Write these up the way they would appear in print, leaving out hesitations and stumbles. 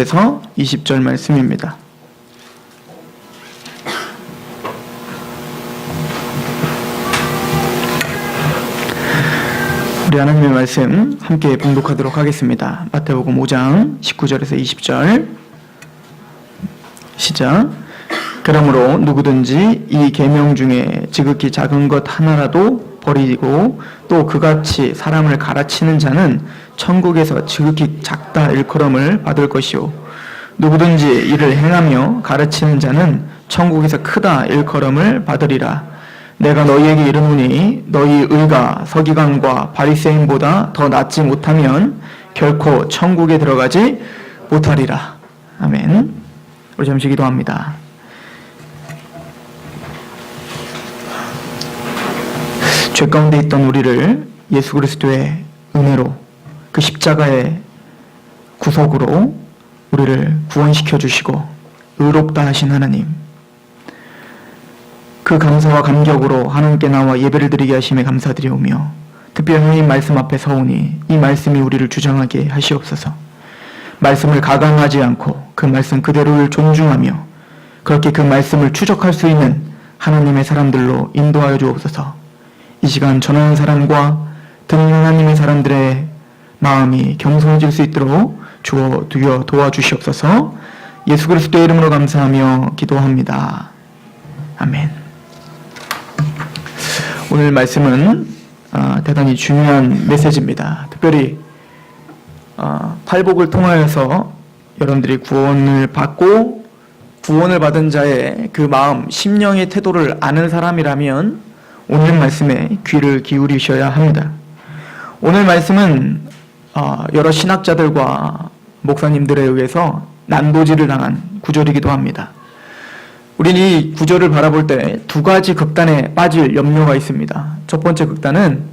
그래서 20절 말씀입니다. 우리 하나님의 말씀 함께 봉독하도록 하겠습니다. 마태복음 5장 19절에서 20절 시작. 그러므로 누구든지 이 계명 중에 지극히 작은 것 하나라도 버리고 또 그같이 사람을 가르치는 자는 천국에서 지극히 작다 일컬음을 받을 것이요 누구든지 이를 행하며 가르치는 자는 천국에서 크다 일컬음을 받으리라. 내가 너희에게 이르노니 너희 의가 서기관과 바리새인보다 더 낫지 못하면 결코 천국에 들어가지 못하리라. 아멘. 우리 잠시 기도합니다. 죄 가운데 있던 우리를 예수 그리스도의 은혜로 그 십자가의 구속으로 우리를 구원시켜 주시고 의롭다 하신 하나님, 그 감사와 감격으로 하나님께 나와 예배를 드리게 하심에 감사드리오며 특별히 하나님 말씀 앞에 서오니 이 말씀이 우리를 주장하게 하시옵소서. 말씀을 가강하지 않고 그 말씀 그대로를 존중하며 그렇게 그 말씀을 추적할 수 있는 하나님의 사람들로 인도하여 주옵소서. 이 시간 전하는 사람과 듣는 하나님의 사람들의 마음이 겸손해질 수 있도록 주어 도와주시옵소서. 예수 그리스도의 이름으로 감사하며 기도합니다. 아멘. 오늘 말씀은 대단히 중요한 메시지입니다. 특별히 팔복을 통하여서 여러분들이 구원을 받고 구원을 받은 자의 그 마음, 심령의 태도를 아는 사람이라면 오늘 말씀에 귀를 기울이셔야 합니다. 오늘 말씀은 여러 신학자들과 목사님들에 의해서 난도질을 당한 구절이기도 합니다. 우리는 이 구절을 바라볼 때 두 가지 극단에 빠질 염려가 있습니다. 첫 번째 극단은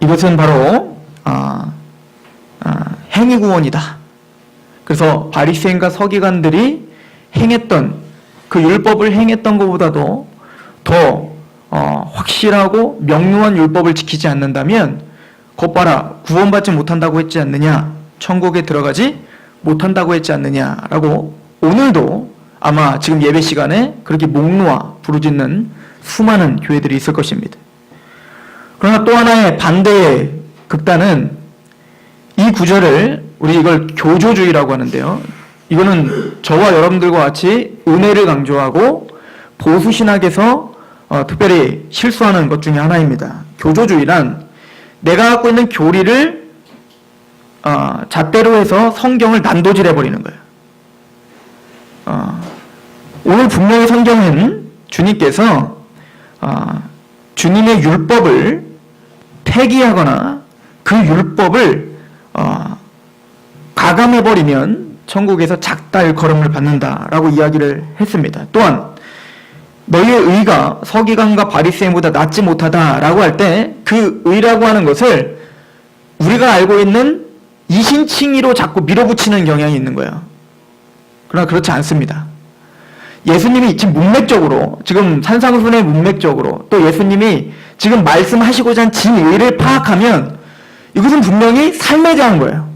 이것은 바로 행위구원이다. 그래서 바리새인과 서기관들이 행했던 그 율법을 행했던 것보다도 더 확실하고 명료한 율법을 지키지 않는다면 곧 봐라 구원받지 못한다고 했지 않느냐, 천국에 들어가지 못한다고 했지 않느냐라고 오늘도 아마 지금 예배 시간에 그렇게 목 놓아 부르짖는 수많은 교회들이 있을 것입니다. 그러나 또 하나의 반대의 극단은 이 구절을 우리 이걸 교조주의라고 하는데요. 이거는 저와 여러분들과 같이 은혜를 강조하고 보수신학에서 특별히 실수하는 것 중에 하나입니다. 교조주의란 내가 갖고 있는 교리를 잣대로 해서 성경을 난도질해버리는 거예요. 오늘 분명히 성경은 주님께서 주님의 율법을 폐기하거나 그 율법을 가감해버리면 천국에서 작다 일컬음을 받는다라고 이야기를 했습니다. 또한 너희의 의가 서기관과 바리새인보다 낫지 못하다라고 할 때 그 의라고 하는 것을 우리가 알고 있는 이신칭의로 자꾸 밀어붙이는 경향이 있는 거예요. 그러나 그렇지 않습니다. 예수님이 지금 문맥적으로, 지금 산상순의 문맥적으로 또 예수님이 지금 말씀하시고자 한 진의를 파악하면 이것은 분명히 삶에 대한 거예요.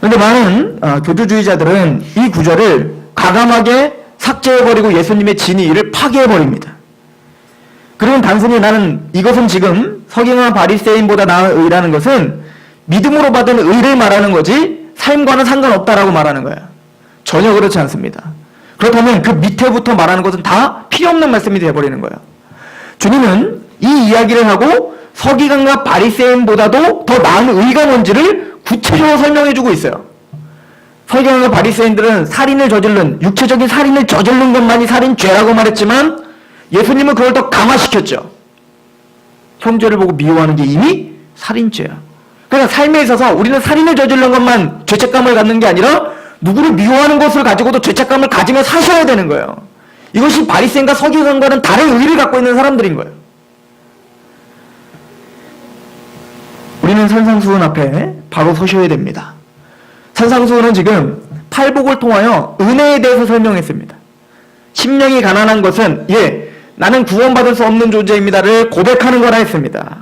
그런데 많은 교조주의자들은 이 구절을 가감하게 삭제해버리고 예수님의 진의를 파괴해버립니다. 그러면 단순히 나는 이것은 지금 서기관과 바리새인보다 나은 의라는 것은 믿음으로 받은 의를 말하는 거지 삶과는 상관없다라고 말하는 거예요. 전혀 그렇지 않습니다. 그렇다면 그 밑에부터 말하는 것은 다 필요 없는 말씀이 되어버리는 거예요. 주님은 이 이야기를 하고 서기관과 바리새인보다도 더 나은 의가 뭔지를 구체적으로 설명해주고 있어요. 서기관과 바리새인들은 살인을 저지른, 육체적인 살인을 저지른 것만이 살인죄라고 말했지만 예수님은 그걸 더 강화시켰죠. 형제를 보고 미워하는 게 이미 살인죄야. 그러니까 삶에 있어서 우리는 살인을 저지른 것만 죄책감을 갖는 게 아니라 누구를 미워하는 것을 가지고도 죄책감을 가지며 사셔야 되는 거예요. 이것이 바리새인과 서기관과는 다른 의를 갖고 있는 사람들인 거예요. 우리는 산상수훈 앞에 바로 서셔야 됩니다. 산상수훈은 지금 팔복을 통하여 은혜에 대해서 설명했습니다. 심령이 가난한 것은 나는 구원받을 수 없는 존재입니다를 고백하는 거라 했습니다.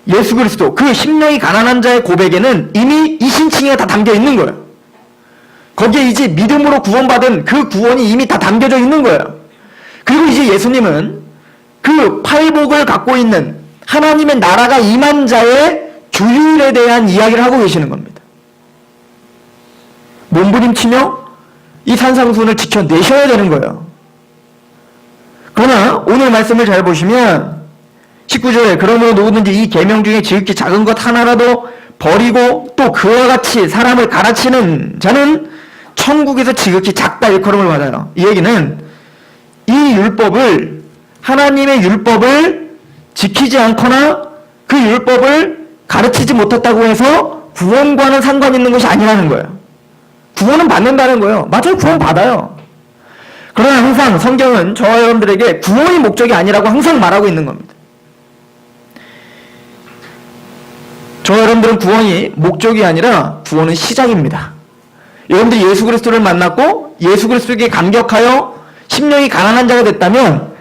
예수 그리스도, 그 심령이 가난한 자의 고백에는 이미 이신칭의가 다 담겨 있는 거예요. 거기에 이제 믿음으로 구원받은 그 구원이 이미 다 담겨져 있는 거예요. 그리고 이제 예수님은 그 팔복을 갖고 있는 하나님의 나라가 임한 자의 주일에 대한 이야기를 하고 계시는 겁니다. 몸부림치며 이 산상순을 지켜내셔야 되는 거예요. 그러나 오늘 말씀을 잘 보시면 19절에 그러므로 누구든지 이 계명 중에 지극히 작은 것 하나라도 버리고 또 그와 같이 사람을 가르치는 자는 천국에서 지극히 작다 일컬음을 받아요. 이 얘기는 이 율법을, 하나님의 율법을 지키지 않거나 그 율법을 가르치지 못했다고 해서 구원과는 상관 있는 것이 아니라는 거예요. 구원은 받는다는 거예요. 맞아요, 구원 받아요. 그러나 항상 성경은 저와 여러분들에게 구원이 목적이 아니라고 항상 말하고 있는 겁니다. 저와 여러분들은 구원이 목적이 아니라 구원은 시작입니다. 여러분들이 예수 그리스도를 만났고 예수 그리스도에게 감격하여 심령이 가난한 자가 됐다면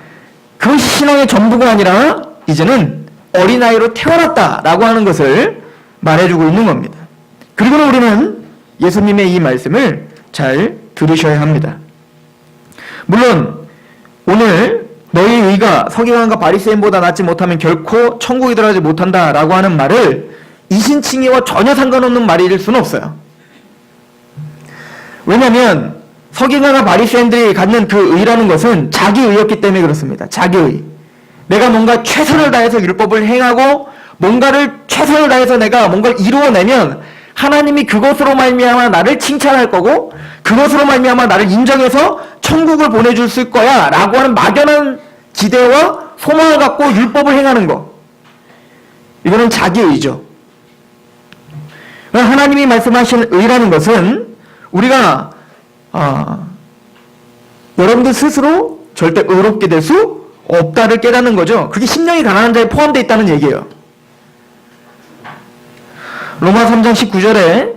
그것이 신앙의 전부가 아니라 이제는 어린아이로 태어났다라고 하는 것을 말해주고 있는 겁니다. 그리고 우리는 예수님의 이 말씀을 잘 들으셔야 합니다. 물론 오늘 너희 의가 서기관과 바리새인보다 낫지 못하면 결코 천국에 들어가지 못한다라고 하는 말을 이신칭의와 전혀 상관없는 말일 수는 없어요. 왜냐하면 서기관과 바리새인들이 갖는 그 의라는 것은 자기의였기 때문에 그렇습니다. 자기의. 내가 뭔가 최선을 다해서 율법을 행하고 뭔가를 최선을 다해서 내가 뭔가를 이루어내면 하나님이 그것으로 말미암아 나를 칭찬할 거고 그것으로 말미암아 나를 인정해서 천국을 보내줄 거야 라고 하는 막연한 기대와 소망을 갖고 율법을 행하는 거. 이거는 자기의죠. 하나님이 말씀하신 의라는 것은 우리가 여러분들 스스로 절대 의롭게 될 수 없다를 깨닫는 거죠. 그게 심령이 가난한 자에 포함되어 있다는 얘기예요. 로마 3장 19절에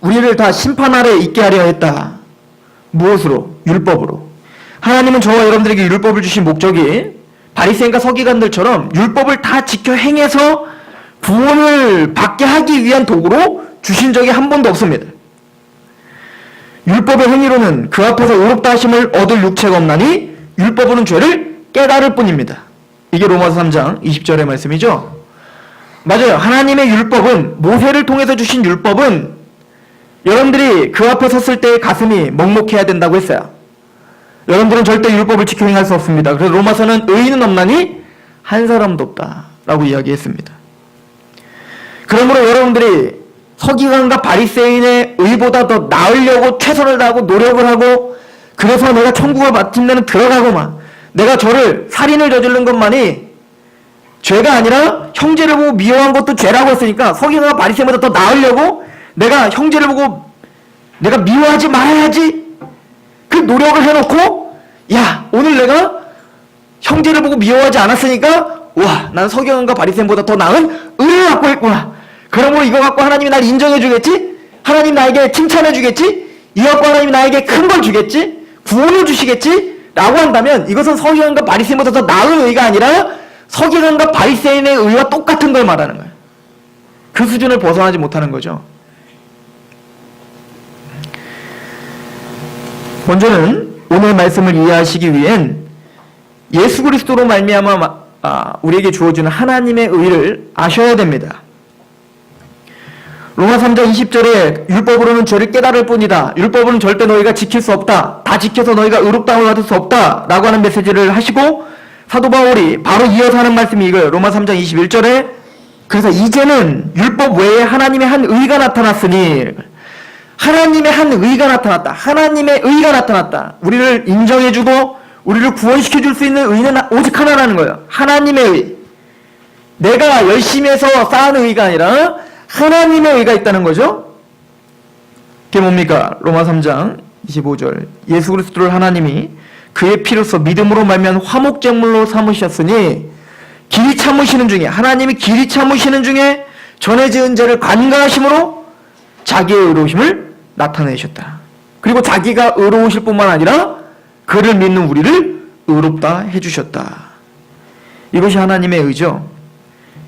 우리를 다 심판 아래 있게 하려 했다. 무엇으로? 율법으로. 하나님은 저와 여러분들에게 율법을 주신 목적이 바리새인과 서기관들처럼 율법을 다 지켜 행해서 구원을 받게 하기 위한 도구로 주신 적이 한 번도 없습니다. 율법의 행위로는 그 앞에서 의롭다 하심을 얻을 육체가 없나니 율법으로는 죄를 깨달을 뿐입니다. 이게 로마서 3장 20절의 말씀이죠. 맞아요. 하나님의 율법은, 모세를 통해서 주신 율법은 여러분들이 그 앞에 섰을 때 가슴이 먹먹해야 된다고 했어요. 여러분들은 절대 율법을 지켜 행할 수 없습니다. 그래서 로마서는 의인은 없나니 한 사람도 없다라고 이야기했습니다. 그러므로 여러분들이 서기관과 바리새인의 의보다 더 나으려고 최선을 다하고 노력을 하고 그래서 내가 천국을 마침내는 들어가고만 내가 저를 살인을 저지른 것만이 죄가 아니라 형제를 보고 미워한 것도 죄라고 했으니까 서기관과 바리새인보다 더 나으려고 내가 형제를 보고 내가 미워하지 말아야지 그 노력을 해놓고 야 오늘 내가 형제를 보고 미워하지 않았으니까 와 난 서기관과 바리새인보다 더 나은 의를 갖고 있구나. 그러므로 이거 갖고 하나님이 날 인정해 주겠지? 하나님 나에게 칭찬해 주겠지? 이거 갖고 하나님이 나에게 큰 걸 주겠지? 구원을 주시겠지? 라고 한다면 이것은 서기관과 바리새인보다 더 나은 의가 아니라 서기관과 바리새인의 의와 똑같은 걸 말하는 거예요. 그 수준을 벗어나지 못하는 거죠. 먼저는 오늘 말씀을 이해하시기 위hen 예수 그리스도로 말미암아 우리에게 주어지는 하나님의 의를 아셔야 됩니다. 로마 3장 20절에 율법으로는 죄를 깨달을 뿐이다. 율법은 절대 너희가 지킬 수 없다. 다 지켜서 너희가 의롭다함을 받을 수 없다. 라고 하는 메시지를 하시고 사도 바울이 바로 이어서 하는 말씀이 이거예요. 로마 3장 21절에 그래서 이제는 율법 외에 하나님의 한 의가 나타났으니 하나님의 한 의가 나타났다. 하나님의 의가 나타났다. 우리를 인정해주고 우리를 구원시켜줄 수 있는 의는 오직 하나라는 거예요. 하나님의 의. 내가 열심히 해서 쌓은 의가 아니라 하나님의 의가 있다는 거죠. 그게 뭡니까? 로마 3장 25절 예수 그리스도를 하나님이 그의 피로써 믿음으로 말미암은 화목제물로 삼으셨으니 길이 참으시는 중에 하나님이 길이 참으시는 중에 전에 지은 죄를 관가하심으로 자기의 의로우심을 나타내셨다. 그리고 자기가 의로우실 뿐만 아니라 그를 믿는 우리를 의롭다 해주셨다. 이것이 하나님의 의죠.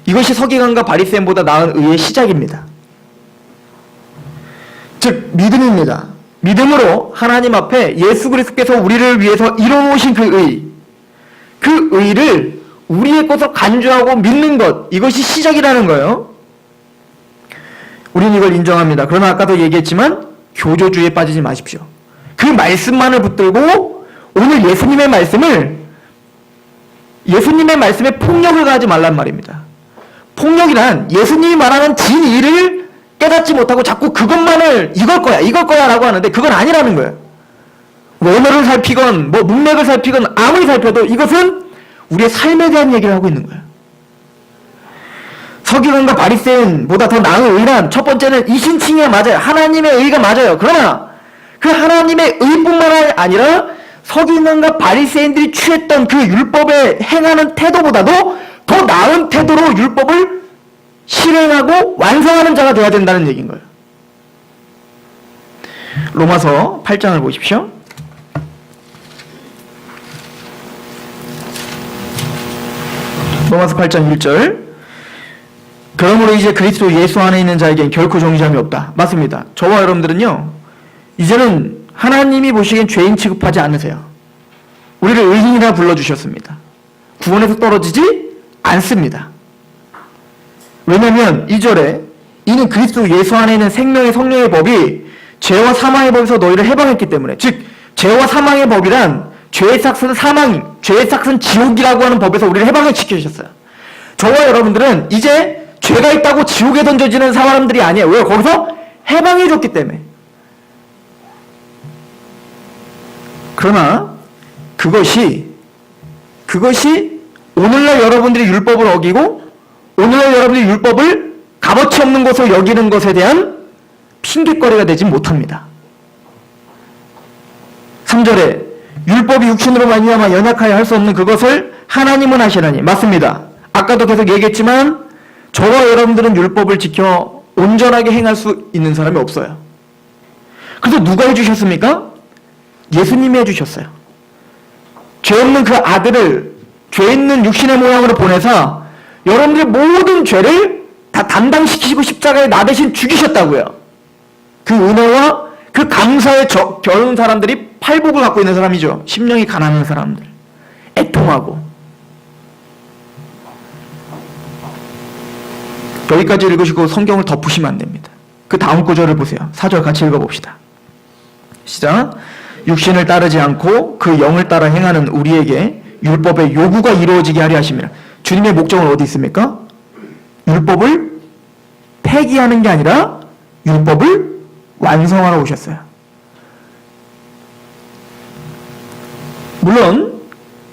이것이 서기관과 바리새인보다 나은 의의 시작입니다. 즉 믿음입니다. 믿음으로 하나님 앞에 예수 그리스도께서 우리를 위해서 이뤄놓으신 그 의를 우리의 것으로 간주하고 믿는 것, 이것이 시작이라는 거예요. 우리는 이걸 인정합니다. 그러나 아까도 얘기했지만 교조주의에 빠지지 마십시오. 그 말씀만을 붙들고 오늘 예수님의 말씀에 폭력을 가하지 말란 말입니다. 폭력이란 예수님이 말하는 진리를 깨닫지 못하고 자꾸 그것만을 이걸 거야 라고 하는데 그건 아니라는 거예요. 원어를 살피건 문맥을 살피건 아무리 살펴도 이것은 우리의 삶에 대한 얘기를 하고 있는 거예요. 서기관과 바리새인보다 더 나은 의란 첫 번째는 이신칭이 맞아요. 하나님의 의가 맞아요. 그러나 그 하나님의 의뿐만 아니라 서기관과 바리새인들이 취했던 그 율법에 행하는 태도보다도 더 나은 태도로 율법을 실행하고 완성하는 자가 되어야 된다는 얘기인 거예요. 로마서 8장을 보십시오. 로마서 8장 1절. 그러므로 이제 그리스도 예수 안에 있는 자에겐 결코 정죄함이 없다. 맞습니다. 저와 여러분들은요, 이제는 하나님이 보시기엔 죄인 취급하지 않으세요. 우리를 의인이라 불러주셨습니다. 구원에서 떨어지지 않습니다. 왜냐하면 2절에 이는 그리스도 예수 안에 있는 생명의 성령의 법이 죄와 사망의 법에서 너희를 해방했기 때문에, 즉 죄와 사망의 법이란 죄의 삭은 사망, 죄의 삭은 지옥이라고 하는 법에서 우리를 해방시켜 주셨어요. 저와 여러분들은 이제 죄가 있다고 지옥에 던져지는 사람들이 아니에요. 왜? 거기서 해방해 줬기 때문에. 그러나 그것이 오늘날 여러분들이 율법을 어기고 오늘날 여러분들이 율법을 값어치 없는 것으로 여기는 것에 대한 핑계거리가 되지 못합니다. 3절에 율법이 육신으로 말미암아 연약하여 할 수 없는 그것을 하나님은 하시라니. 맞습니다. 아까도 계속 얘기했지만 저와 여러분들은 율법을 지켜 온전하게 행할 수 있는 사람이 없어요. 그래서 누가 해주셨습니까? 예수님이 해주셨어요. 죄 없는 그 아들을 죄 있는 육신의 모양으로 보내사 여러분들의 모든 죄를 다 담당시키시고 십자가에 나 대신 죽이셨다고요. 그 은혜와 그 감사에 겨운 사람들이 팔복을 갖고 있는 사람이죠. 심령이 가난한 사람들. 애통하고. 여기까지 읽으시고 성경을 덮으시면 안 됩니다. 그 다음 구절을 보세요. 4절 같이 읽어봅시다. 시작. 육신을 따르지 않고 그 영을 따라 행하는 우리에게 율법의 요구가 이루어지게 하려 하심이라. 주님의 목적은 어디 있습니까? 율법을 폐기하는 게 아니라 율법을 완성하러 오셨어요. 물론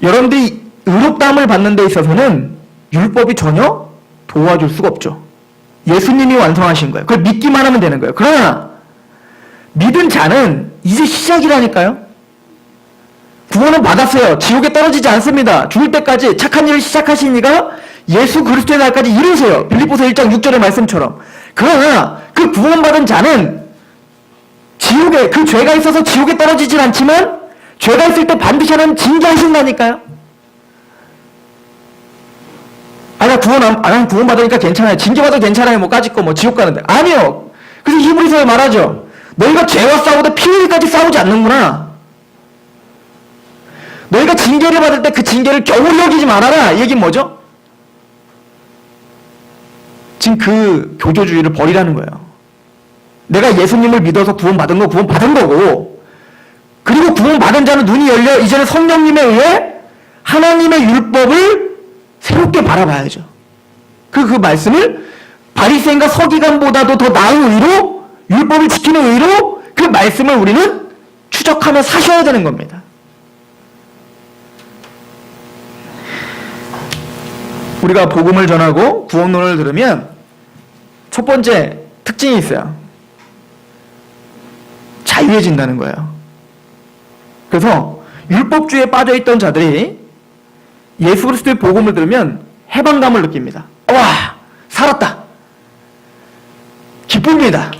여러분들이 의롭다함을 받는 데 있어서는 율법이 전혀 도와줄 수가 없죠. 예수님이 완성하신 거예요. 그걸 믿기만 하면 되는 거예요. 그러나 믿은 자는 이제 시작이라니까요. 구원은 받았어요. 지옥에 떨어지지 않습니다. 죽을 때까지 착한 일을 시작하신 이가 예수 그리스도의 날까지 이루세요. 빌립보서 1장 6절의 말씀처럼. 그러나 그 구원받은 자는 지옥에 그 죄가 있어서 지옥에 떨어지진 않지만 죄가 있을 때 반드시 하나님 징계하신다니까요. 난 구원 받으니까 괜찮아요. 징계받아도 괜찮아요. 뭐 까짓 거 지옥 가는데. 아니요. 그래서 히브리서에 말하죠. 너희가 죄와 싸우다 피 흘리까지 싸우지 않는구나. 너희가 징계를 받을 때 그 징계를 겨우 여기지 말아라. 이 얘기는 뭐죠? 지금 그 교조주의를 버리라는 거예요. 내가 예수님을 믿어서 구원받은 거 구원받은 거고, 그리고 구원받은 자는 눈이 열려 이제는 성령님에 의해 하나님의 율법을 새롭게 바라봐야죠. 그 말씀을 바리새인과 서기관보다도 더 나은 의로, 율법을 지키는 의로 그 말씀을 우리는 추적하며 사셔야 되는 겁니다. 우리가 복음을 전하고 구원론을 들으면 첫 번째 특징이 있어요. 자유해진다는 거예요. 그래서 율법주의에 빠져있던 자들이 예수 그리스도의 복음을 들으면 해방감을 느낍니다. 와, 살았다. 기쁩니다.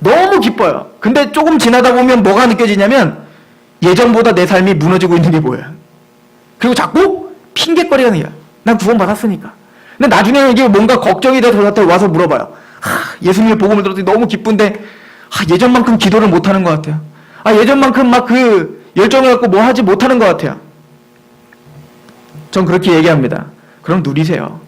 너무 기뻐요. 근데 조금 지나다 보면 뭐가 느껴지냐면 예전보다 내 삶이 무너지고 있는 게 보여요. 그리고 자꾸 핑계거리가 나요. 난 구원받았으니까. 근데 나중에 이게 뭔가 걱정이 돼서 저한테 와서 물어봐요. 예수님의 복음을 들었더니 너무 기쁜데 예전만큼 기도를 못하는 것 같아요. 예전만큼 막 그 열정을 갖고 뭐 하지 못하는 것 같아요. 전 그렇게 얘기합니다. 그럼 누리세요.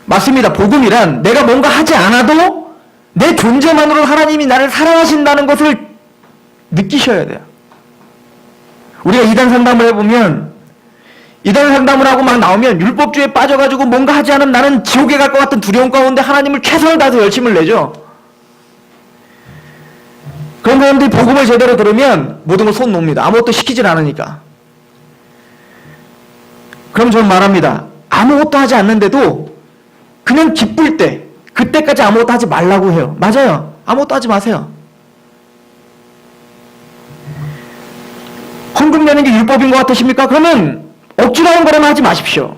맞습니다. 복음이란 내가 뭔가 하지 않아도 내 존재만으로 하나님이 나를 사랑하신다는 것을 느끼셔야 돼요. 우리가 이단 상담을 해보면, 이단 상담을 하고 막 나오면 율법주의에 빠져가지고 뭔가 하지 않으면 나는 지옥에 갈 것 같은 두려움 가운데 하나님을 최선을 다해서 열심을 내죠. 그런 사람들이 복음을 제대로 들으면 모든 걸 손 놓습니다. 아무것도 시키질 않으니까. 그럼 저는 말합니다. 아무것도 하지 않는데도 그냥 기쁠 때, 그때까지 아무것도 하지 말라고 해요. 맞아요. 아무것도 하지 마세요. 헌금 내는 게 율법인 것 같으십니까? 그러면 억지로 하는 거라면 하지 마십시오.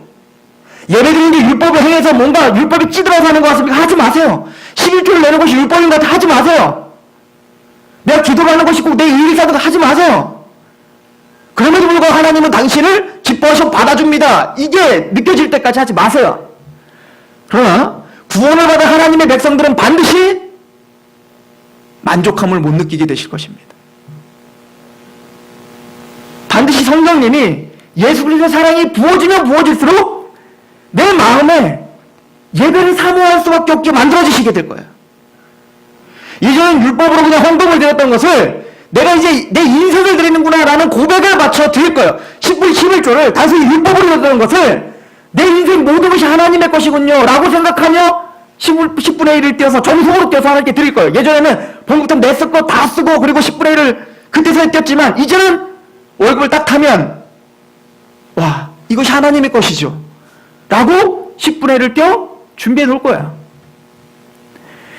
예배드리는 게 율법을 행해서 뭔가 율법이 찌들어서 하는 것 같습니까? 하지 마세요. 11조를 내는 것이 율법인 것 같아 하지 마세요. 내가 기도를 하는 것이 꼭 내 이익이라도 하지 마세요. 그럼에도 불구하고 하나님은 당신을 기뻐하셔 받아줍니다. 이게 느껴질 때까지 하지 마세요. 그러나 구원을 받은 하나님의 백성들은 반드시 만족함을 못 느끼게 되실 것입니다. 반드시 성령님이 예수 그리스도의 사랑이 부어지면 부어질수록 내 마음에 예배를 사모할 수밖에 없게 만들어지시게 될 거예요. 이전엔 율법으로 그냥 헌금을 드렸던 것을 내가 이제 내 인생을 드리는구나 라는 고백을 맞춰 드릴 거예요. 10분 11조를 단순히 율법으로 드렸던 것을 내 인생 모든 것이 하나님의 것이군요 라고 생각하며 10분의 1을 떼어서 정성으로 떼어서 하나님께 드릴 거예요. 예전에는 봉부터 냈을 거 다 쓰고 그리고 10분의 1을 그때서야 떼었지만 이제는 월급을 딱 타면 와 이것이 하나님의 것이죠 라고 10분의 1을 떼어 준비해 놓을 거예요.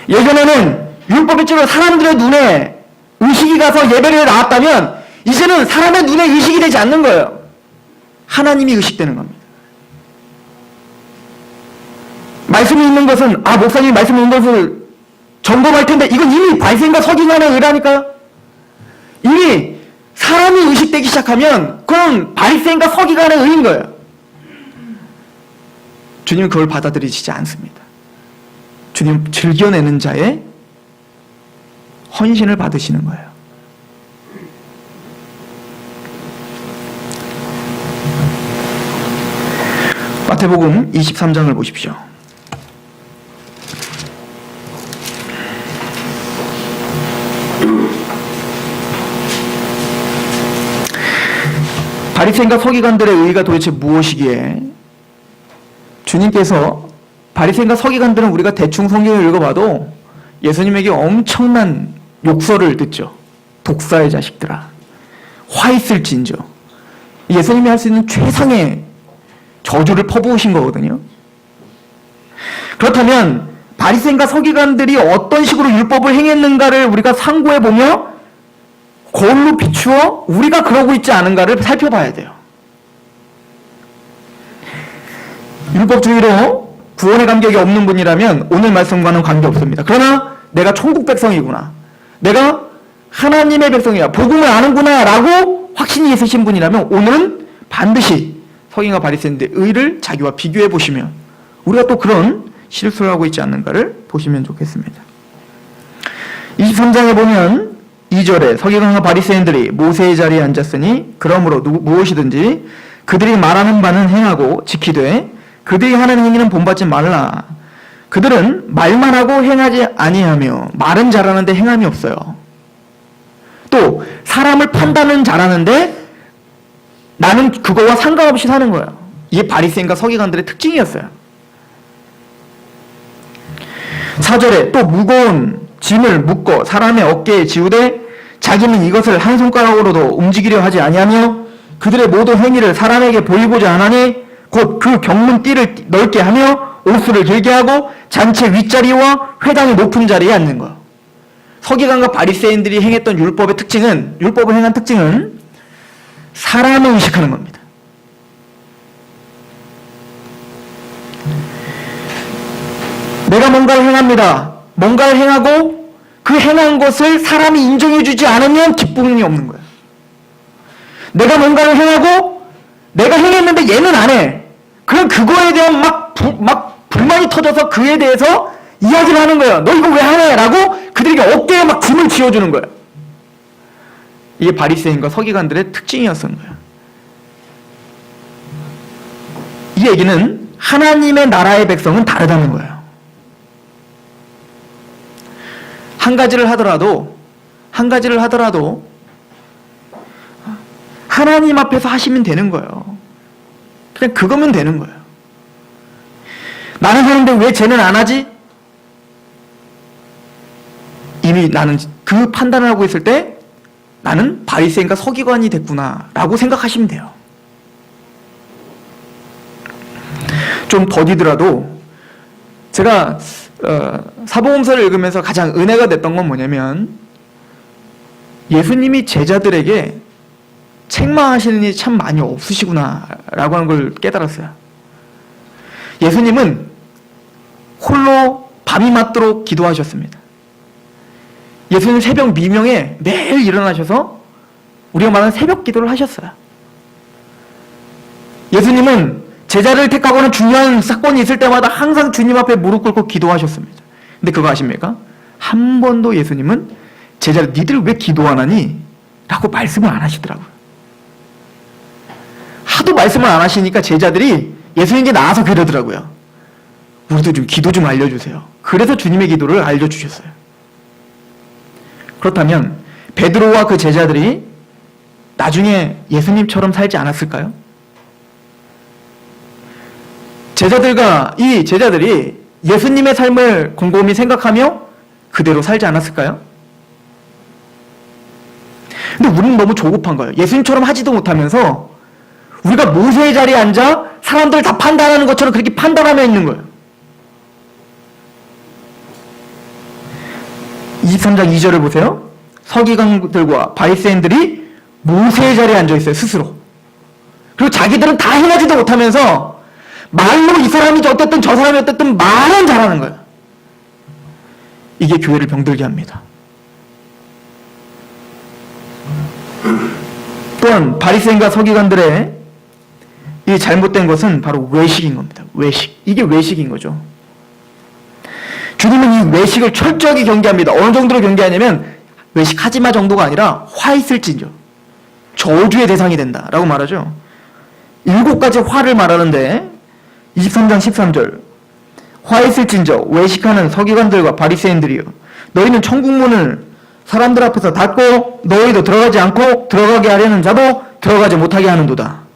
예전에는 율법의 찌로 사람들의 눈에 의식이 가서 예배를 나왔다면 이제는 사람의 눈에 의식이 되지 않는 거예요. 하나님이 의식되는 겁니다. 말씀이 있는 것은 목사님이 말씀이 있는 것을 점검할 텐데 이건 이미 발생과 서기관의 의라니까요. 이미 사람이 의식되기 시작하면 그건 발생과 서기관의 의인 거예요. 주님은 그걸 받아들이시지 않습니다. 주님 즐겨내는 자의 헌신을 받으시는 거예요. 마태복음 23장을 보십시오. 바리새인과 서기관들의 의가 도대체 무엇이기에 주님께서 바리새인과 서기관들은 우리가 대충 성경을 읽어봐도 예수님에게 엄청난 욕설을 듣죠. 독사의 자식들아 화 있을진저. 예수님이 할 수 있는 최상의 저주를 퍼부으신 거거든요. 그렇다면 바리새인과 서기관들이 어떤 식으로 율법을 행했는가를 우리가 상고해보며 거울로 비추어 우리가 그러고 있지 않은가를 살펴봐야 돼요. 율법주의로 구원의 감격이 없는 분이라면 오늘 말씀과는 관계없습니다. 그러나 내가 천국 백성이구나, 내가 하나님의 백성이야, 복음을 아는구나 라고 확신이 있으신 분이라면 오늘은 반드시 서기관과 바리새인들의 의를 자기와 비교해 보시면 우리가 또 그런 실수를 하고 있지 않는가를 보시면 좋겠습니다. 23장에 보면 2절에 서기관과 바리새인들이 모세의 자리에 앉았으니 그러므로 무엇이든지 그들이 말하는 바는 행하고 지키되 그들이 하는 행위는 본받지 말라. 그들은 말만 하고 행하지 아니하며 말은 잘하는데 행함이 없어요. 또 사람을 판단은 잘하는데 나는 그거와 상관없이 사는 거예요. 이게 바리새인과 서기관들의 특징이었어요. 4절에 또 무거운 짐을 묶어 사람의 어깨에 지우되 자기는 이것을 한 손가락으로도 움직이려 하지 아니하며 그들의 모든 행위를 사람에게 보이고자 하나니 곧 그 경문띠를 넓게 하며 옷수를 길게 하고 잔치 윗자리와 회당의 높은 자리에 앉는 것. 서기관과 바리새인들이 행했던 율법의 특징은, 율법을 행한 특징은 사람을 의식하는 겁니다. 내가 뭔가를 행합니다. 뭔가를 행하고 그 행한 것을 사람이 인정해주지 않으면 기쁨이 없는 거예요. 내가 뭔가를 행하고 내가 행했는데 얘는 안 해. 그럼 그거에 대한 막 막 불만이 터져서 그에 대해서 이야기를 하는 거예요. 너 이거 왜 하냐? 라고 그들에게 어깨에 막 짐을 지어주는 거예요. 이게 바리새인과 서기관들의 특징이었던 거예요. 이 얘기는 하나님의 나라의 백성은 다르다는 거예요. 한 가지를 하더라도 하나님 앞에서 하시면 되는 거예요. 그냥 그거면 되는 거예요. 나는 하는데 왜 쟤는 안 하지? 이미 나는 그 판단을 하고 있을 때 나는 바리새인과 서기관이 됐구나 라고 생각하시면 돼요. 좀 더디더라도 제가 사복음서를 읽으면서 가장 은혜가 됐던 건 뭐냐면 예수님이 제자들에게 책망하시는 일이 참 많이 없으시구나 라고 하는 걸 깨달았어요. 예수님은 홀로 밤이 맞도록 기도하셨습니다. 예수님 새벽 미명에 매일 일어나셔서 우리가 말하는 새벽 기도를 하셨어요. 예수님은 제자를 택하고는 중요한 사건이 있을 때마다 항상 주님 앞에 무릎 꿇고 기도하셨습니다. 근데 그거 아십니까? 한 번도 예수님은 제자를 니들 왜 기도 안 하니? 라고 말씀을 안 하시더라고요. 하도 말씀을 안 하시니까 제자들이 예수님께 나와서 그러더라고요. 우리도 좀 기도 좀 알려주세요. 그래서 주님의 기도를 알려주셨어요. 그렇다면 베드로와 그 제자들이 나중에 예수님처럼 살지 않았을까요? 이 제자들이 예수님의 삶을 곰곰이 생각하며 그대로 살지 않았을까요? 근데 우리는 너무 조급한 거예요. 예수님처럼 하지도 못하면서 우리가 모세의 자리에 앉아 사람들 다 판단하는 것처럼 그렇게 판단하며 있는 거예요. 23장 2절을 보세요. 서기관들과 바리새인들이 모세의 자리에 앉아 있어요. 스스로. 그리고 자기들은 다 행하지도 못하면서 말로 이 사람이 어쨌든 저 사람이 어쨌든 말은 잘하는 거예요. 이게 교회를 병들게 합니다. 또한 바리새인과 서기관들의 이 잘못된 것은 바로 외식인 겁니다. 외식. 이게 외식인 거죠. 주님은 이 외식을 철저하게 경계합니다. 어느 정도로 경계하냐면 외식하지 마 정도가 아니라 화 있을진저 저주의 대상이 된다라고 말하죠. 7가지 화를 말하는데 23장 13절 화 있을진저 외식하는 서기관들과 바리새인들이여 너희는 천국문을 사람들 앞에서 닫고 너희도 들어가지 않고 들어가게 하려는 자도 들어가지 못하게 하는도다.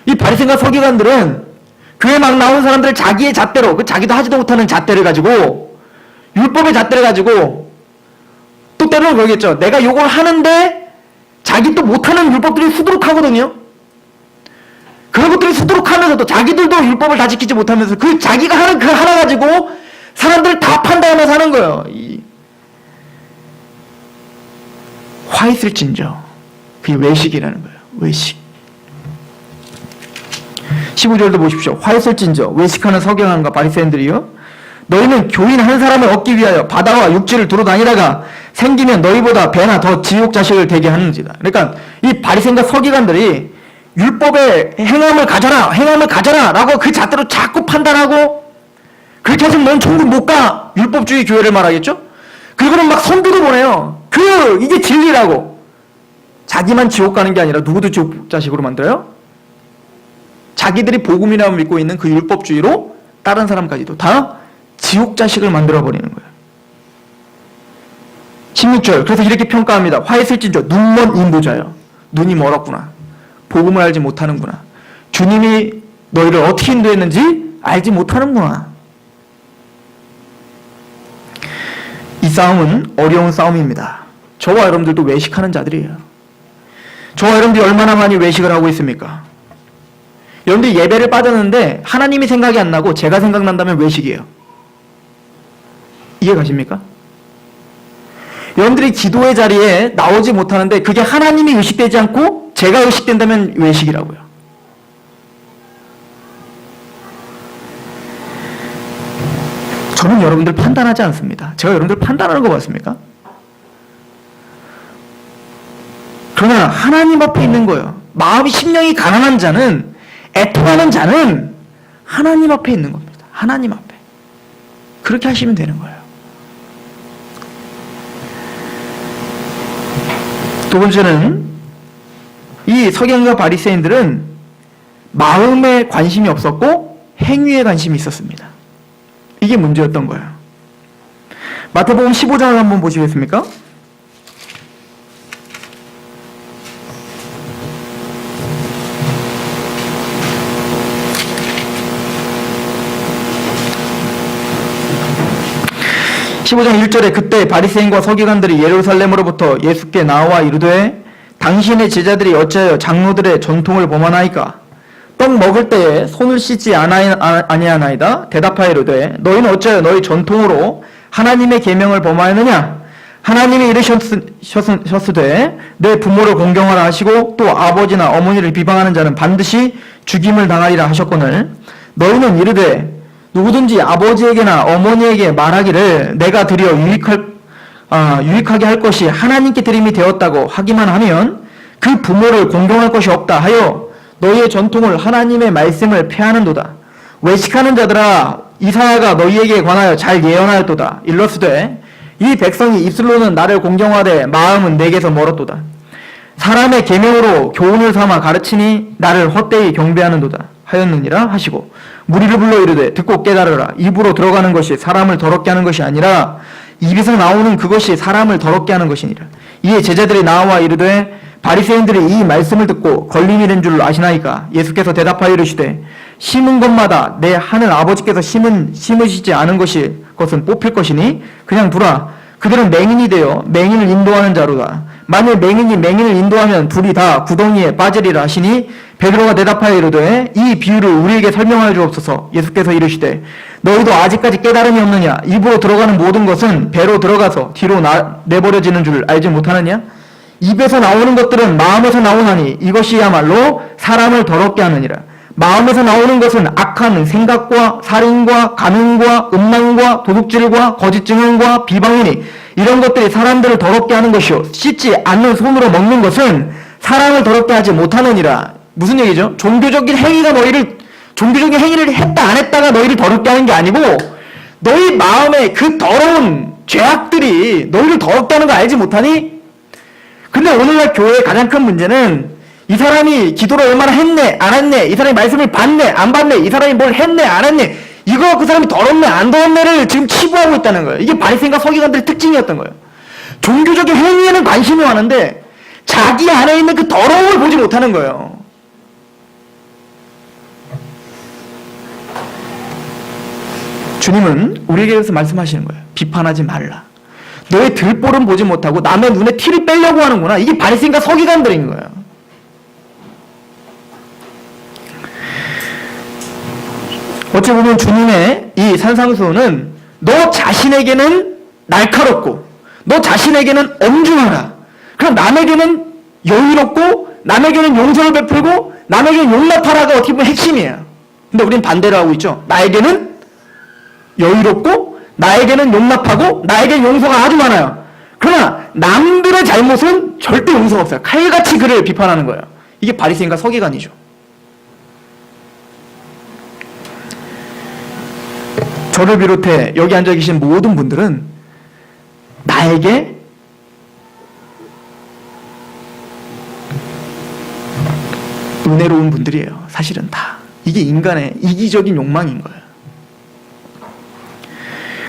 이 바리새인과 서기관들은 교회 막 나오는 사람들 자기의 잣대로 자기도 하지도 못하는 잣대를 가지고 율법의 잣대를 가지고 또 때로는 그러겠죠. 내가 요걸 하는데 자기 또 못하는 율법들이 수두룩하거든요. 그런 것들이 수두룩하면서도 자기들도 율법을 다 지키지 못하면서 그 자기가 하는 그 하나 가지고 사람들 다 판단하면서 하는 거예요. 화 있을진저 그게 외식이라는 거예요. 외식. 15절도 보십시오. 화 있을진저 외식하는 서기관과 바리새인들이요 너희는 교인 한 사람을 얻기 위하여 바다와 육지를 두루 다니다가 생기면 너희보다 배나 더 지옥 자식을 되게 하는지다. 그러니까 이 바리새인과 서기관들이 율법의 행함을 가져라 라고 그 잣대로 자꾸 판단하고 그렇게 해서 넌 천국 못 가. 율법주의 교회를 말하겠죠. 그리고는 막 선두도 보내요. 이게 진리라고. 자기만 지옥 가는 게 아니라 누구도 지옥 자식으로 만들어요. 자기들이 복음이라고 믿고 있는 그 율법주의로 다른 사람까지도 다 지옥 자식을 만들어버리는 거예요. 16절 그래서 이렇게 평가합니다. 화 있을진저 눈먼 인도자여 눈이 멀었구나. 복음을 알지 못하는구나. 주님이 너희를 어떻게 인도했는지 알지 못하는구나. 이 싸움은 어려운 싸움입니다. 저와 여러분들도 외식하는 자들이에요. 저와 여러분들이 얼마나 많이 외식을 하고 있습니까? 여러분들이 예배를 빠졌는데 하나님이 생각이 안 나고 제가 생각난다면 외식이에요. 이해 가십니까? 여러분들이 기도의 자리에 나오지 못하는데 그게 하나님이 의식되지 않고 제가 의식된다면 외식이라고요. 저는 여러분들 판단하지 않습니다. 제가 여러분들 판단하는 거 맞습니까? 그러나 하나님 앞에 있는 거예요. 마음이 심령이 가난한 자는 애통하는 자는 하나님 앞에 있는 겁니다. 하나님 앞에. 그렇게 하시면 되는 거예요. 두 번째는 이 서기관과 바리새인들은 마음에 관심이 없었고 행위에 관심이 있었습니다. 이게 문제였던 거예요. 마태복음 15장을 한번 보시겠습니까? (15장 1절에) 그때 바리새인과 서기관들이 예루살렘으로부터 예수께 나와 이르되 당신의 제자들이 어찌하여 장로들의 전통을 범하나이까? 떡 먹을 때에 손을 씻지 아니하나이다. 대답하여 이르되 너희는 어찌하여 너희 전통으로 하나님의 계명을 범하였느냐? 하나님이 이르셨으되 내 부모를 공경하라 하시고 또 아버지나 어머니를 비방하는 자는 반드시 죽임을 당하리라 하셨거늘 너희는 이르되 누구든지 아버지에게나 어머니에게 말하기를 내가 드려 유익하게 할 것이 하나님께 드림이 되었다고 하기만 하면 그 부모를 공경할 것이 없다 하여 너희의 전통을 하나님의 말씀을 폐하는도다. 외식하는 자들아 이사야가 너희에게 관하여 잘 예언하였도다. 일러스되 이 백성이 입술로는 나를 공경하되 마음은 내게서 멀었도다. 사람의 계명으로 교훈을 삼아 가르치니 나를 헛되이 경배하는도다 하였느니라 하시고 무리를 불러 이르되 듣고 깨달으라. 입으로 들어가는 것이 사람을 더럽게 하는 것이 아니라 입에서 나오는 그것이 사람을 더럽게 하는 것이니라. 이에 제자들이 나와 이르되 바리새인들이 이 말씀을 듣고 걸림이 된 줄 아시나이까? 예수께서 대답하여 이르시되 심은 것마다 내 하늘 아버지께서 심으시지 않은 것은 뽑힐 것이니 그냥 두라. 그들은 맹인이 되어 맹인을 인도하는 자로다. 만일 맹인이 맹인을 인도하면 둘이 다 구덩이에 빠지리라 하시니 베드로가 대답하여 이르되 이 비유를 우리에게 설명하여 주옵소서. 예수께서 이르시되 너희도 아직까지 깨달음이 없느냐? 입으로 들어가는 모든 것은 배로 들어가서 뒤로 내버려지는 줄 알지 못하느냐? 입에서 나오는 것들은 마음에서 나오나니 이것이야말로 사람을 더럽게 하느니라. 마음에서 나오는 것은 악한 생각과 살인과 간음과 음란과 도둑질과 거짓 증언과 비방이니 이런 것들이 사람들을 더럽게 하는 것이요 씻지 않는 손으로 먹는 것은 사람을 더럽게 하지 못하느니라. 무슨 얘기죠? 종교적인 행위를 했다 안 했다가 너희를 더럽게 하는 게 아니고 너희 마음에 그 더러운 죄악들이 너희를 더럽게 하는 거 알지 못하니? 근데 오늘날 교회의 가장 큰 문제는 이 사람이 기도를 얼마나 했네 안 했네, 이 사람이 말씀을 받네 안 받네, 이 사람이 뭘 했네 안 했네, 이거 그 사람이 더럽네 안 더럽네를 지금 치부하고 있다는 거예요. 이게 바리새인과 서기관들의 특징이었던 거예요. 종교적인 행위에는 관심이 많은데 자기 안에 있는 그 더러움을 보지 못하는 거예요. 주님은 우리에게서 말씀하시는 거예요. 비판하지 말라. 너의 들보름 보지 못하고 남의 눈에 티를 빼려고 하는구나. 이게 바리새인과 서기관들인 거예요. 어찌 보면 주님의 이 산상수훈은 너 자신에게는 날카롭고 너 자신에게는 엄중하라. 그럼 남에게는 여유롭고 남에게는 용서를 베풀고 남에게는 용납하라가 어떻게 보면 핵심이에요. 근데 우리는 반대로 하고 있죠. 나에게는 여유롭고 나에게는 용납하고 나에게는 용서가 아주 많아요. 그러나 남들의 잘못은 절대 용서가 없어요. 칼같이 그를 비판하는 거예요. 이게 바리새인과 서기관이죠. 저를 비롯해 여기 앉아 계신 모든 분들은 나에게 은혜로운 분들이에요. 사실은 다. 이게 인간의 이기적인 욕망인 거예요.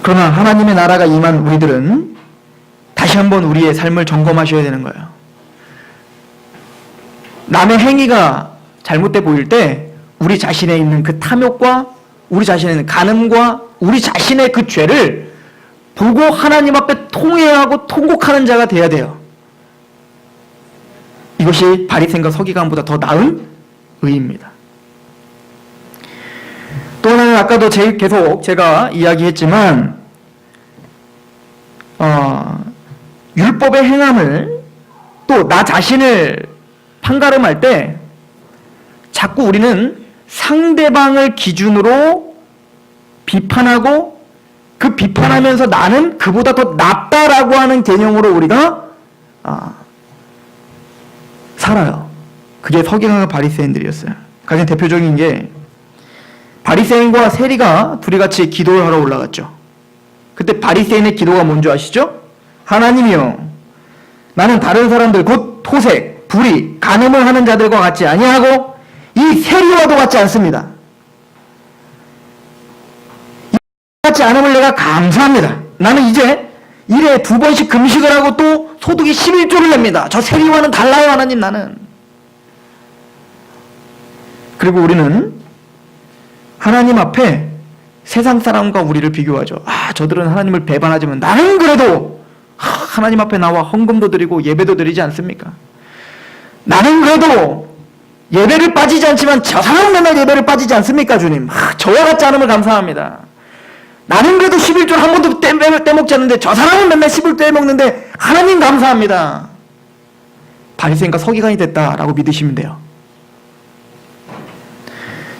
그러나 하나님의 나라가 임한 우리들은 다시 한번 우리의 삶을 점검하셔야 되는 거예요. 남의 행위가 잘못돼 보일 때 우리 자신에 있는 그 탐욕과 우리 자신에 있는 간음과 우리 자신의 그 죄를 보고 하나님 앞에 통회하고 통곡하는 자가 돼야 돼요. 이것이 바리새인과 서기관보다 더 나은 의입니다. 또 하나는 아까도 계속 제가 이야기했지만 율법의 행함을 또 나 자신을 판가름할 때 자꾸 우리는 상대방을 기준으로 비판하고 그 비판하면서 나는 그보다 더 낫다라고 하는 개념으로 우리가 살아요. 그게 서기관과 바리새인들이었어요. 가장 대표적인 게 바리새인과 세리가 둘이 같이 기도를 하러 올라갔죠. 그때 바리새인의 기도가 뭔지 아시죠? 하나님이여, 나는 다른 사람들 곧 토색, 불의, 간음을 하는 자들과 같지 아니하고 이 세리와도 같지 않습니다. 같지 않음을 내가 감사합니다. 나는 이제 일에 2번씩 금식을 하고 또 소득이 11조를 냅니다. 저 세리와는 달라요, 하나님. 나는. 그리고 우리는 하나님 앞에 세상 사람과 우리를 비교하죠. 저들은 하나님을 배반하지만 나는 그래도 하나님 앞에 나와 헌금도 드리고 예배도 드리지 않습니까? 나는 그래도 예배를 빠지지 않지만 저 사람은 맨날 예배를 빠지지 않습니까, 주님? 저와 같지 않음을 감사합니다. 나는 그래도 11조를 한 번도 떼먹지 않는데 저 사람은 맨날 11조 떼먹는데 하나님 감사합니다. 바리새인과 서기관이 됐다라고 믿으시면 돼요.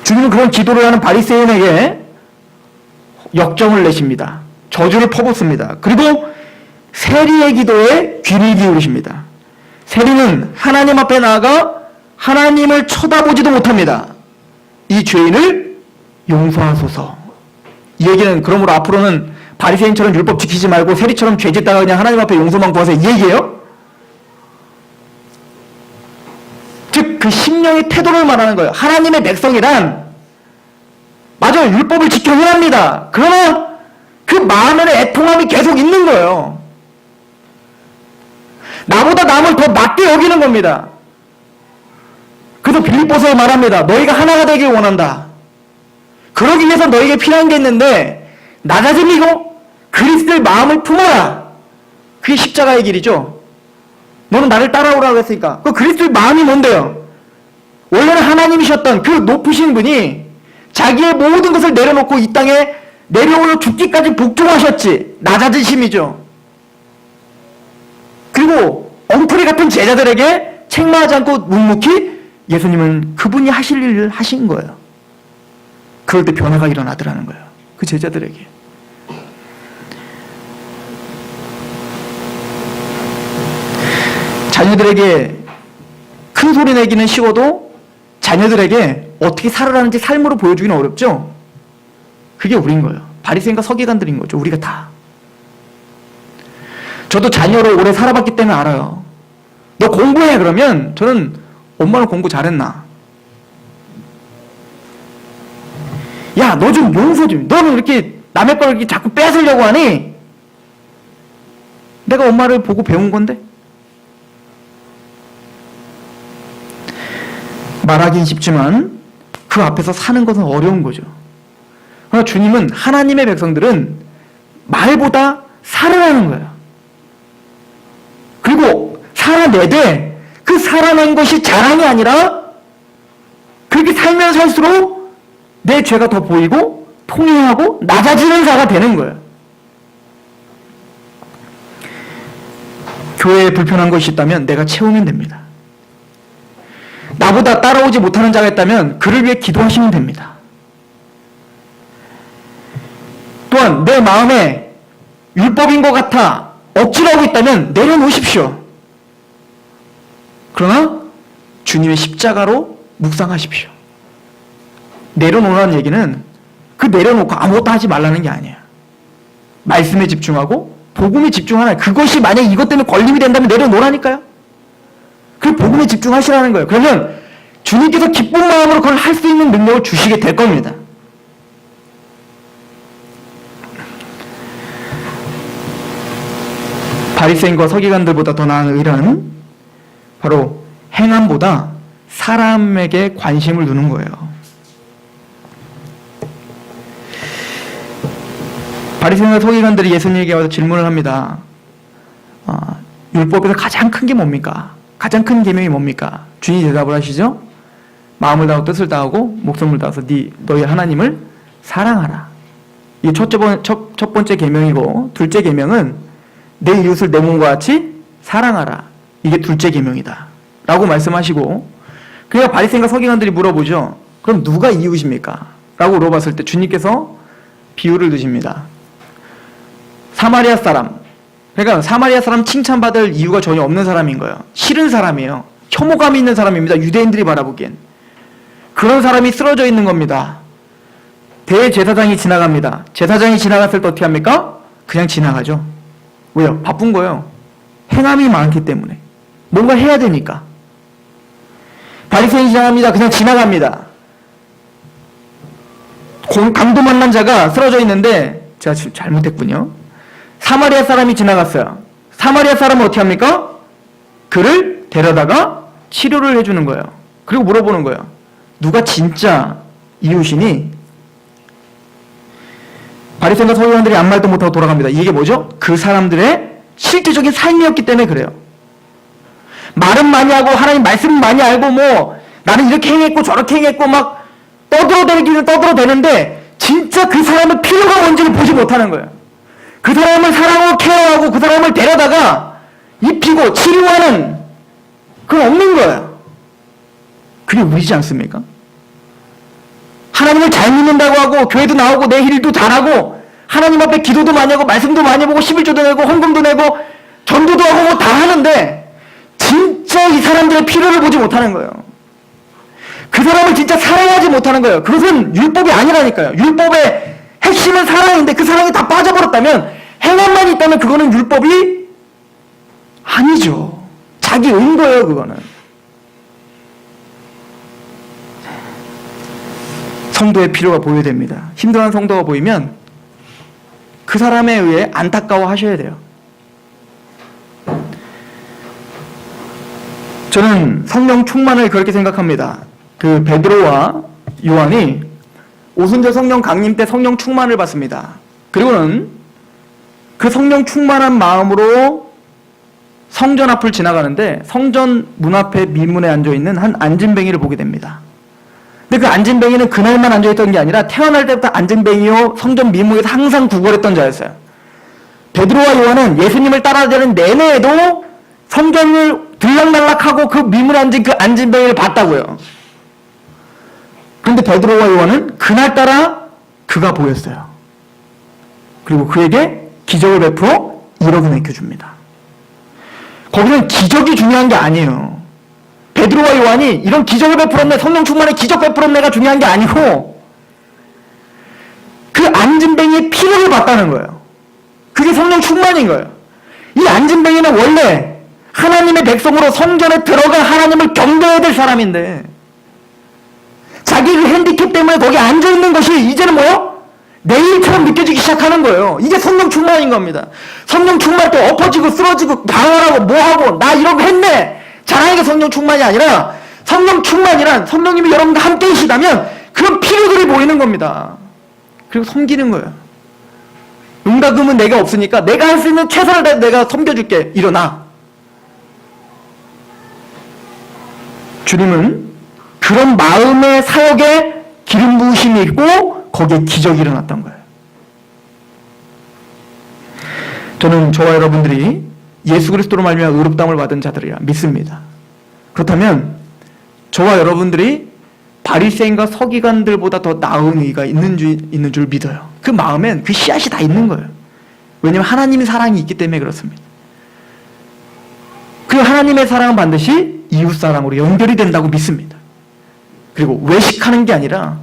주님은 그런 기도를 하는 바리새인에게 역정을 내십니다. 저주를 퍼붓습니다. 그리고 세리의 기도에 귀를 기울이십니다. 세리는 하나님 앞에 나아가 하나님을 쳐다보지도 못합니다. 이 죄인을 용서하소서. 이 얘기는 그러므로 앞으로는 바리새인처럼 율법 지키지 말고 세리처럼 죄 짓다가 그냥 하나님 앞에 용서만 구하세요, 이 얘기예요? 즉 그 심령의 태도를 말하는 거예요. 하나님의 백성이란 맞아요, 율법을 지켜야 합니다. 그러나 그 마음에는 애통함이 계속 있는 거예요. 나보다 남을 더 낮게 여기는 겁니다. 그래서 빌립보서에 말합니다. 너희가 하나가 되길 원한다. 그러기 위해서 너에게 필요한 게 있는데 낮아짐이고 그리스도의 마음을 품어라. 그게 십자가의 길이죠. 너는 나를 따라오라고 했으니까 그 그리스도의 마음이 뭔데요? 원래는 하나님이셨던 그 높으신 분이 자기의 모든 것을 내려놓고 이 땅에 내려올려 죽기까지 복종하셨지. 낮아지심이죠. 그리고 엉터리 같은 제자들에게 책망하지 않고 묵묵히 예수님은 그분이 하실 일을 하신 거예요. 그럴 때 변화가 일어나더라는 거예요. 그 제자들에게. 자녀들에게 큰 소리 내기는 쉬워도 자녀들에게 어떻게 살아가는지 삶으로 보여주기는 어렵죠? 그게 우린 거예요. 바리새인과 서기관들인 거죠. 우리가 다. 저도 자녀로 오래 살아봤기 때문에 알아요. 너 공부해 그러면 저는 엄마는 공부 잘했나? 야, 너 좀 용서 좀. 너는 이렇게 남의 걸 이렇게 자꾸 뺏으려고 하니? 내가 엄마를 보고 배운 건데? 말하긴 쉽지만 그 앞에서 사는 것은 어려운 거죠. 그러나 주님은 하나님의 백성들은 말보다 살아나는 거예요. 그리고 살아내되 그 살아난 것이 자랑이 아니라 그렇게 살면 살수록 내 죄가 더 보이고 통회하고 낮아지는 자가 되는 거예요. 교회에 불편한 것이 있다면 내가 채우면 됩니다. 나보다 따라오지 못하는 자가 있다면 그를 위해 기도하시면 됩니다. 또한 내 마음에 율법인 것 같아 억지로 하고 있다면 내려놓으십시오. 그러나 주님의 십자가로 묵상하십시오. 내려놓으라는 얘기는 그 내려놓고 아무것도 하지 말라는 게 아니에요. 말씀에 집중하고 복음에 집중하라. 그것이 만약 이것 때문에 걸림이 된다면 내려놓으라니까요. 그 복음에 집중하시라는 거예요. 그러면 주님께서 기쁜 마음으로 그걸 할 수 있는 능력을 주시게 될 겁니다. 바리새인과 서기관들보다 더 나은 의는 바로 행함보다 사람에게 관심을 두는 거예요. 바리새인과 서기관들이 예수님에게 와서 질문을 합니다. 율법에서 가장 큰 게 뭡니까? 가장 큰 계명이 뭡니까? 주님이 대답을 하시죠. 마음을 다하고 뜻을 다하고 목숨을 다해서 너희 하나님을 사랑하라. 이게 첫 번째 계명이고 둘째 계명은 내 이웃을 내 몸과 같이 사랑하라. 이게 둘째 계명이다. 라고 말씀하시고 그러니까 바리새인과 서기관들이 물어보죠. 그럼 누가 이웃입니까? 라고 물어봤을 때 주님께서 비유를 드십니다. 사마리아 사람. 그러니까 사마리아 사람 칭찬받을 이유가 전혀 없는 사람인 거예요. 싫은 사람이에요. 혐오감이 있는 사람입니다. 유대인들이 바라보기엔. 그런 사람이 쓰러져 있는 겁니다. 대제사장이 지나갑니다. 제사장이 지나갔을 때 어떻게 합니까? 그냥 지나가죠. 왜요? 바쁜 거예요. 행함이 많기 때문에. 뭔가 해야 되니까. 바리새인이 지나갑니다. 그냥 지나갑니다. 강도 만난 자가 쓰러져 있는데 제가 지금 잘못했군요. 사마리아 사람이 지나갔어요. 사마리아 사람은 어떻게 합니까? 그를 데려다가 치료를 해주는 거예요. 그리고 물어보는 거예요. 누가 진짜 이웃이니? 바리새인과 서기관들이 아무 말도 못하고 돌아갑니다. 이게 뭐죠? 그 사람들의 실제적인 삶이었기 때문에 그래요. 말은 많이 하고 하나님 말씀은 많이 알고 뭐 나는 이렇게 행했고 저렇게 행했고 막 떠들어대기는 떠들어대는데 진짜 그 사람의 필요가 뭔지를 보지 못하는 거예요. 그 사람을 사랑하고 케어하고 그 사람을 데려다가 입히고 치료하는 그건 없는 거예요. 그게 우리지 않습니까? 하나님을 잘 믿는다고 하고 교회도 나오고 내 일도 잘하고 하나님 앞에 기도도 많이 하고 말씀도 많이 보고 11조도 내고 헌금도 내고 전도도 하고 뭐 다 하는데 진짜 이 사람들의 필요를 보지 못하는 거예요. 그 사람을 진짜 사랑하지 못하는 거예요. 그것은 율법이 아니라니까요. 율법의 핵심은 사랑인데 그 사랑이 다 빠져버렸다면 행함만 있다면 그거는 율법이 아니죠. 자기 의거예요 그거는. 성도의 필요가 보여야 됩니다. 힘들어하는 성도가 보이면 그 사람에 의해 안타까워 하셔야 돼요. 저는 성령 충만을 그렇게 생각합니다. 그 베드로와 요한이 오순절 성령 강림 때 성령 충만을 받습니다. 그리고는 그 성령 충만한 마음으로 성전 앞을 지나가는데 성전 문 앞에 미문에 앉아있는 한 안진뱅이를 보게 됩니다. 근데 그 안진뱅이는 그날만 앉아있던 게 아니라 태어날 때부터 안진뱅이요 성전 미문에서 항상 구걸했던 자였어요. 베드로와 요한은 예수님을 따라다니는 내내에도 성전을 들락날락하고 그 미문에 앉은 그 안진뱅이를 봤다고요. 그런데 베드로와 요한은 그날따라 그가 보였어요. 그리고 그에게 기적을 베풀어 1억을 내켜줍니다. 거기는 기적이 중요한 게 아니에요. 베드로와 요한이 이런 기적을 베풀었네, 성령 충만의 기적 베풀었네가 중요한 게 아니고 그 안진뱅이의 필요를 봤다는 거예요. 그게 성령 충만인 거예요. 이 안진뱅이는 원래 하나님의 백성으로 성전에 들어가 하나님을 경배해야 될 사람인데 자기 그 핸디캡 때문에 거기 앉아있는 것이 이제는 뭐요? 내 일처럼 느껴지기 시작하는 거예요. 이게 성령 충만인 겁니다. 성령 충만할 때 엎어지고 쓰러지고 방황하고 뭐하고 나 이러고 했네 자랑이가 성령 충만이 아니라 성령 충만이란 성령님이 여러분과 함께 계시다면 그런 필요들이 보이는 겁니다. 그리고 섬기는 거예요. 응답금은 내가 없으니까 내가 할 수 있는 최선을 다해 내가 섬겨줄게. 일어나. 주님은 그런 마음의 사역에 기름 부으심이 있고 거기에 기적이 일어났던 거예요. 저는 저와 여러분들이 예수 그리스도로 말미암아 의롭다함을 받은 자들이라 믿습니다. 그렇다면 저와 여러분들이 바리새인과 서기관들보다 더 나은 의가 있는 줄 믿어요. 그 마음엔 그 씨앗이 다 있는 거예요. 왜냐하면 하나님의 사랑이 있기 때문에 그렇습니다. 그 하나님의 사랑은 반드시 이웃사랑으로 연결이 된다고 믿습니다. 그리고 외식하는 게 아니라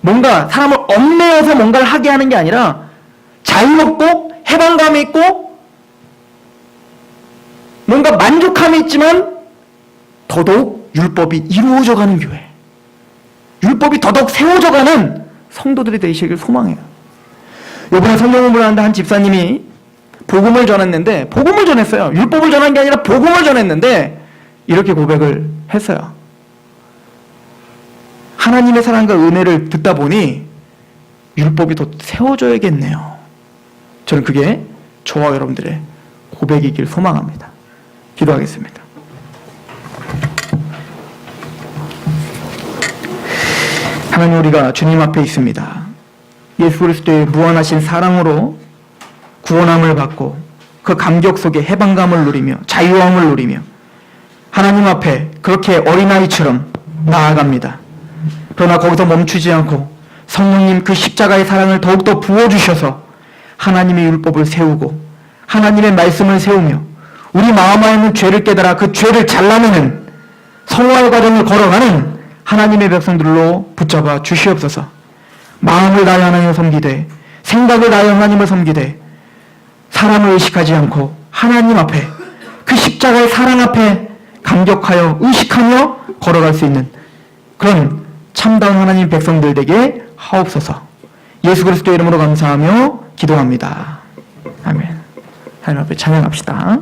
뭔가 사람을 얽매여서 뭔가를 하게 하는 게 아니라 자유롭고 해방감이 있고 뭔가 만족감이 있지만 더더욱 율법이 이루어져가는 교회, 율법이 더더욱 세워져가는 성도들이 되시길 소망해요. 이번에 성경 공부를 하는데 한 집사님이 복음을 전했는데 복음을 전했어요. 율법을 전한 게 아니라 복음을 전했는데 이렇게 고백을 했어요. 하나님의 사랑과 은혜를 듣다 보니 율법이 더 세워져야겠네요. 저는 그게 저와 여러분들의 고백이길 소망합니다. 기도하겠습니다. 하나님, 우리가 주님 앞에 있습니다. 예수 그리스도의 무한하신 사랑으로 구원함을 받고 그 감격 속에 해방감을 누리며 자유함을 누리며 하나님 앞에 그렇게 어린아이처럼 나아갑니다. 그러나 거기서 멈추지 않고 성령님 그 십자가의 사랑을 더욱더 부어주셔서 하나님의 율법을 세우고 하나님의 말씀을 세우며 우리 마음 안에 있는 죄를 깨달아 그 죄를 잘라내는 성화의 과정을 걸어가는 하나님의 백성들로 붙잡아 주시옵소서. 마음을 다하여 하나님을 섬기되 생각을 다하여 하나님을 섬기되 사람을 의식하지 않고 하나님 앞에 그 십자가의 사랑 앞에 감격하여 의식하며 걸어갈 수 있는 그런 참다운 하나님 백성들 되게 하옵소서. 예수 그리스도 이름으로 감사하며 기도합니다. 아멘. 하나님 앞에 찬양합시다.